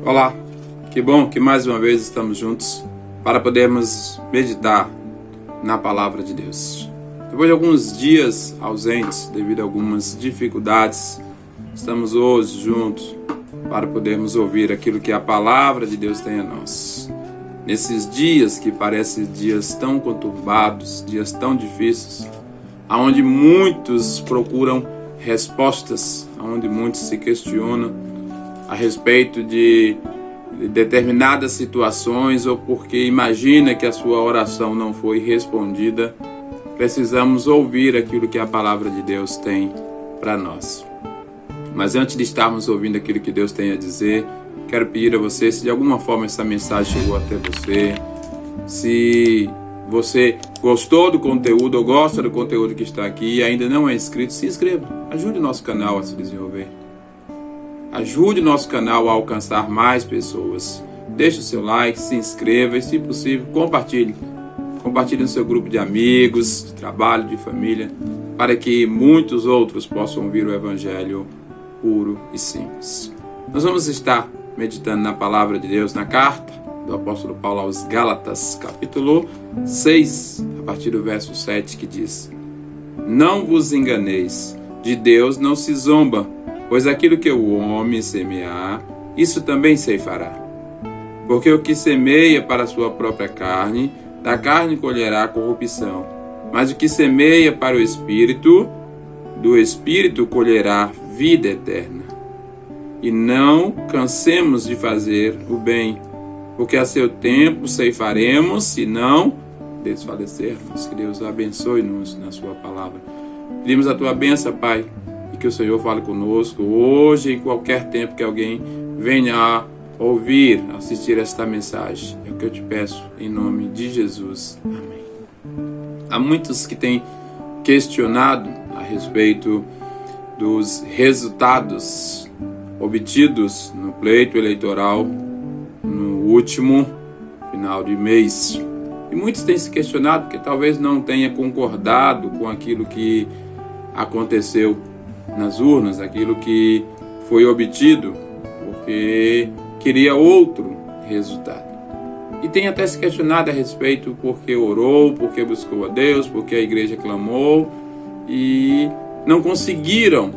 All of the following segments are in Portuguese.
Olá, que bom que mais uma vez estamos juntos para podermos meditar na palavra de Deus. Depois de alguns dias ausentes devido a algumas dificuldades, estamos hoje juntos para podermos ouvir aquilo que a palavra de Deus tem a nós. Nesses dias que parecem dias tão conturbados, dias tão difíceis, onde muitos procuram respostas, onde muitos se questionam a respeito de determinadas situações ou porque imagina que a sua oração não foi respondida, precisamos ouvir aquilo que a palavra de Deus tem para nós. Mas antes de estarmos ouvindo aquilo que Deus tem a dizer, quero pedir a você, se de alguma forma essa mensagem chegou até você, se você gostou do conteúdo ou gosta do conteúdo que está aqui e ainda não é inscrito, se inscreva. Ajude o nosso canal a se desenvolver. Ajude o nosso canal a alcançar mais pessoas. Deixe o seu like, se inscreva e, se possível, compartilhe. Compartilhe no seu grupo de amigos, de trabalho, de família, para que muitos outros possam ouvir o Evangelho puro e simples. Nós vamos estar meditando na palavra de Deus, na carta do apóstolo Paulo aos Gálatas, capítulo 6, a partir do verso 7, que diz: Não vos enganeis, de Deus não se zomba, pois aquilo que o homem semear, isso também ceifará. Porque o que semeia para a sua própria carne, da carne colherá corrupção. Mas o que semeia para o Espírito, do Espírito colherá vida eterna. E não cansemos de fazer o bem, porque a seu tempo ceifaremos, se não desfalecermos. Que Deus abençoe-nos na sua palavra. Pedimos a tua bênção, Pai, e que o Senhor fale conosco hoje e em qualquer tempo que alguém venha a ouvir, assistir esta mensagem. É o que eu te peço, em nome de Jesus. Amém. Há muitos que têm questionado a respeito dos resultados obtidos no pleito eleitoral no último final de mês. E muitos têm se questionado porque talvez não tenha concordado com aquilo que aconteceu nas urnas, aquilo que foi obtido, porque queria outro resultado. E tem até se questionado a respeito porque orou, porque buscou a Deus, porque a igreja clamou e não conseguiram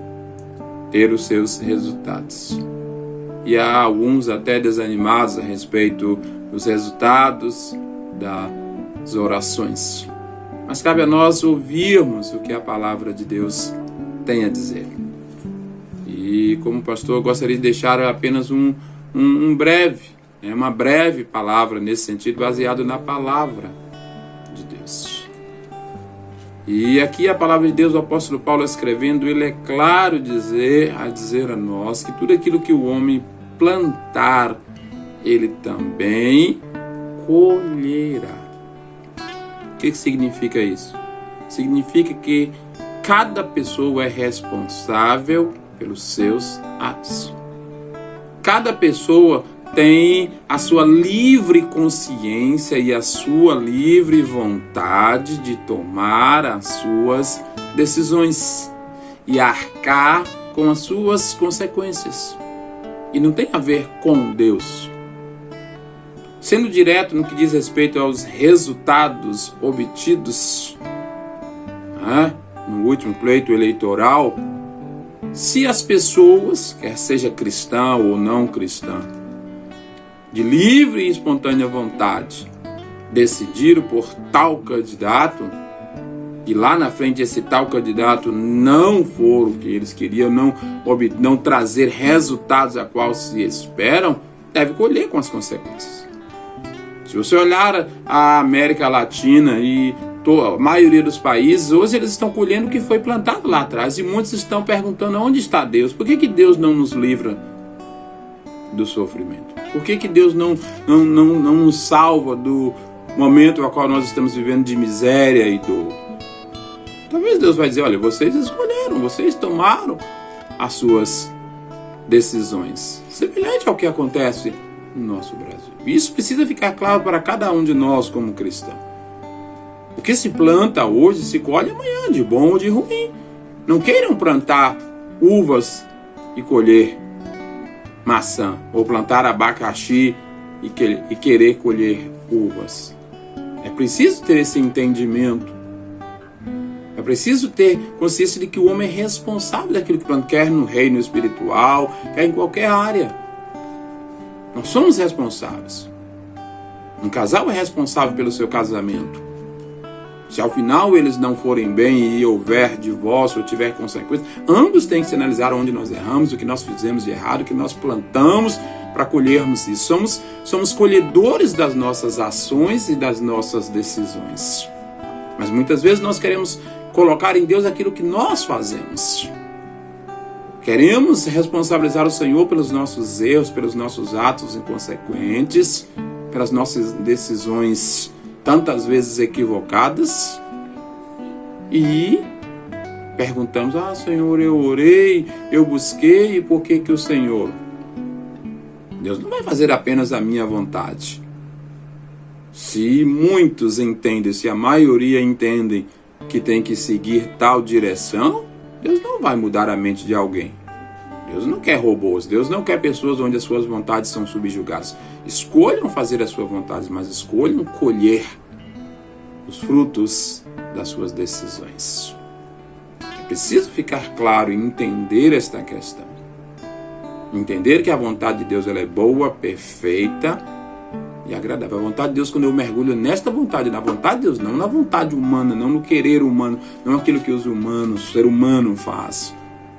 ter os seus resultados. E há alguns até desanimados a respeito dos resultados das orações. Mas cabe a nós ouvirmos o que a palavra de Deus tem a dizer. E como pastor, eu gostaria de deixar apenas uma breve palavra nesse sentido, baseado na palavra de Deus. E aqui a palavra de Deus, o apóstolo Paulo escrevendo, ele é claro a dizer a nós que tudo aquilo que o homem plantar, ele também colherá. O que significa isso? Significa que cada pessoa é responsável pelos seus atos. Cada pessoa tem a sua livre consciência e a sua livre vontade de tomar as suas decisões e arcar com as suas consequências. E não tem a ver com Deus. Sendo direto no que diz respeito aos resultados obtidos no último pleito eleitoral, se as pessoas, quer seja cristã ou não cristã, de livre e espontânea vontade, decidiram por tal candidato, e lá na frente esse tal candidato não for o que eles queriam, não trazer resultados a qual se esperam, deve colher com as consequências. Se você olhar a América Latina e a maioria dos países, hoje eles estão colhendo o que foi plantado lá atrás. E muitos estão perguntando onde está Deus? Por que Deus não nos livra do sofrimento? Por que Deus não nos salva do momento ao qual nós estamos vivendo de miséria e dor? Talvez Deus vai dizer, olha, vocês escolheram, vocês tomaram as suas decisões. Semelhante ao que acontece no nosso Brasil. Isso precisa ficar claro para cada um de nós como cristão. O que se planta hoje se colhe amanhã, de bom ou de ruim. Não queiram plantar uvas e colher maçã, ou plantar abacaxi e querer colher uvas. É preciso ter esse entendimento. É preciso ter consciência de que o homem é responsável daquilo que planta, quer no reino espiritual, quer em qualquer área. Nós somos responsáveis. Um casal é responsável pelo seu casamento. Se ao final eles não forem bem e houver divórcio ou tiver consequências, ambos têm que se analisar onde nós erramos, o que nós fizemos de errado, o que nós plantamos para colhermos isso. Somos colhedores das nossas ações e das nossas decisões. Mas muitas vezes nós queremos colocar em Deus aquilo que nós fazemos. Queremos responsabilizar o Senhor pelos nossos erros, pelos nossos atos inconsequentes, pelas nossas decisões tantas vezes equivocadas, e perguntamos: Senhor, eu orei, eu busquei, e por que o Senhor? Deus não vai fazer apenas a minha vontade. Se muitos entendem, se a maioria entendem que tem que seguir tal direção, Deus não vai mudar a mente de alguém. Deus não quer robôs, Deus não quer pessoas onde as suas vontades são subjugadas. Escolham fazer as suas vontades, mas escolham colher os frutos das suas decisões. É preciso ficar claro e entender esta questão. Entender que a vontade de Deus ela é boa, perfeita e agradável. A vontade de Deus, quando eu mergulho nesta vontade, na vontade de Deus, não na vontade humana, não no querer humano, não aquilo que os humanos, o ser humano faz.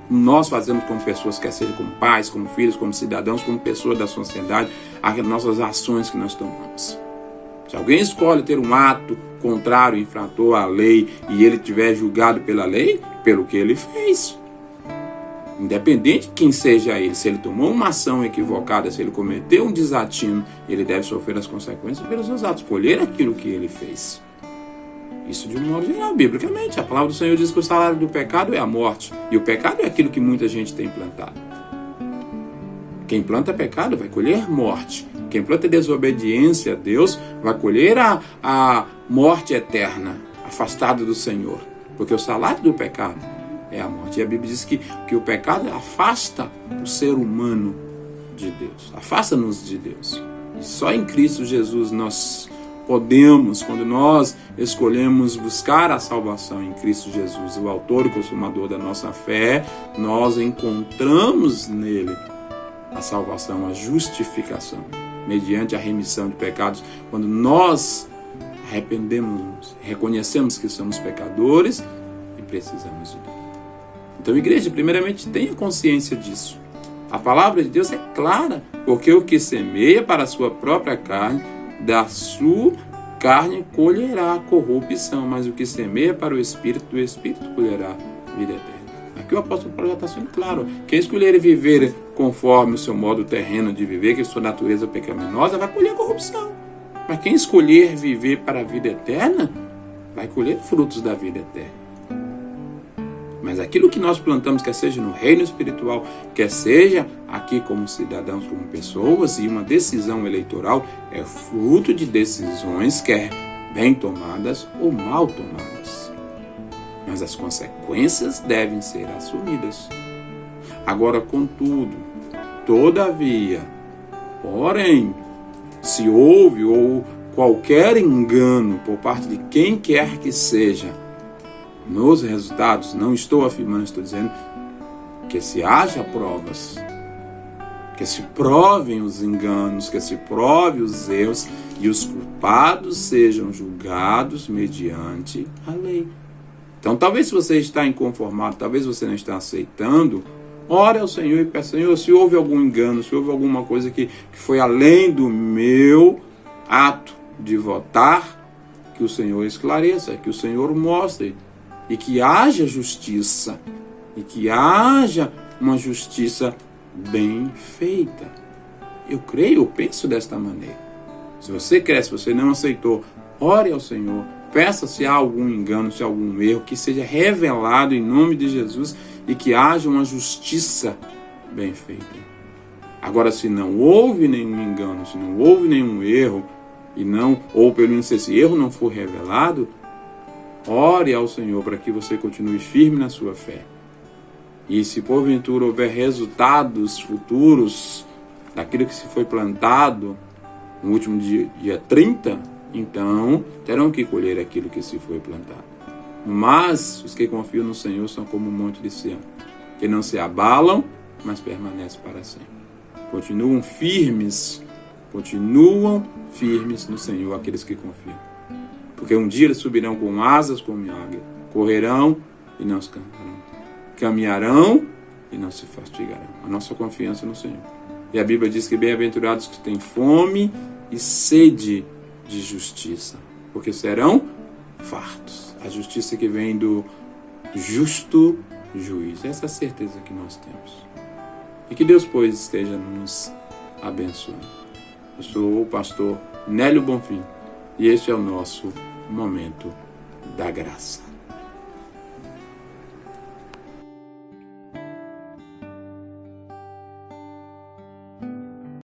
Nós fazemos como pessoas, quer seja como pais, como filhos, como cidadãos, como pessoas da sociedade, as nossas ações que nós tomamos. Se alguém escolhe ter um ato contrário, infrator à lei, e ele tiver julgado pela lei, pelo que ele fez. Independente de quem seja ele, se ele tomou uma ação equivocada, se ele cometeu um desatino, ele deve sofrer as consequências pelos seus atos, colher aquilo que ele fez. Isso de um modo geral, biblicamente. A palavra do Senhor diz que o salário do pecado é a morte. E o pecado é aquilo que muita gente tem plantado. Quem planta pecado vai colher morte. Quem planta desobediência a Deus vai colher a morte eterna, afastado do Senhor. Porque o salário do pecado é a morte. E a Bíblia diz que o pecado afasta o ser humano de Deus. Afasta-nos de Deus. E só em Cristo Jesus nós podemos, quando nós escolhemos buscar a salvação em Cristo Jesus, o autor e consumador da nossa fé, nós encontramos nele a salvação, a justificação, mediante a remissão de pecados. Quando nós arrependemos, reconhecemos que somos pecadores e precisamos de Deus. Então, igreja, primeiramente, tenha consciência disso. A palavra de Deus é clara, porque o que semeia para a sua própria carne, da sua carne colherá a corrupção, mas o que semeia para o Espírito, do Espírito colherá vida eterna. Aqui o apóstolo Paulo já está sendo claro. Quem escolher viver conforme o seu modo terreno de viver, que é sua natureza pecaminosa, vai colher corrupção. Mas quem escolher viver para a vida eterna, vai colher frutos da vida eterna. Mas aquilo que nós plantamos, quer seja no reino espiritual, quer seja aqui como cidadãos, como pessoas, e uma decisão eleitoral é fruto de decisões, quer bem tomadas ou mal tomadas. Mas as consequências devem ser assumidas. Agora, contudo, todavia, porém, se houve ou qualquer engano por parte de quem quer que seja, nos resultados, não estou afirmando, estou dizendo que se haja provas, que se provem os enganos, que se prove os erros e os culpados sejam julgados mediante a lei. Então, talvez se você está inconformado, talvez você não está aceitando, ore ao Senhor e peça: Senhor, se houve algum engano, se houve alguma coisa que foi além do meu ato de votar, que o Senhor esclareça, que o Senhor mostre, e que haja justiça, e que haja uma justiça bem feita. Eu creio, eu penso desta maneira. Se você quer, se você não aceitou, ore ao Senhor, peça se há algum engano, se há algum erro, que seja revelado em nome de Jesus e que haja uma justiça bem feita. Agora, se não houve nenhum engano, se não houve nenhum erro, ou pelo menos se esse erro não for revelado, ore ao Senhor para que você continue firme na sua fé. E se porventura houver resultados futuros daquilo que se foi plantado no último dia 30, então terão que colher aquilo que se foi plantado. Mas os que confiam no Senhor são como um monte de Sião, que não se abalam, mas permanecem para sempre. Continuam firmes no Senhor aqueles que confiam. Porque um dia eles subirão com asas como águia, correrão e não se cansarão, caminharão e não se fatigarão. A nossa confiança no Senhor. E a Bíblia diz que bem-aventurados que têm fome e sede de justiça, porque serão fartos. A justiça que vem do justo juiz. Essa é a certeza que nós temos. E que Deus, pois, esteja nos abençoando. Eu sou o pastor Nélio Bonfim e este é o nosso Momento da Graça.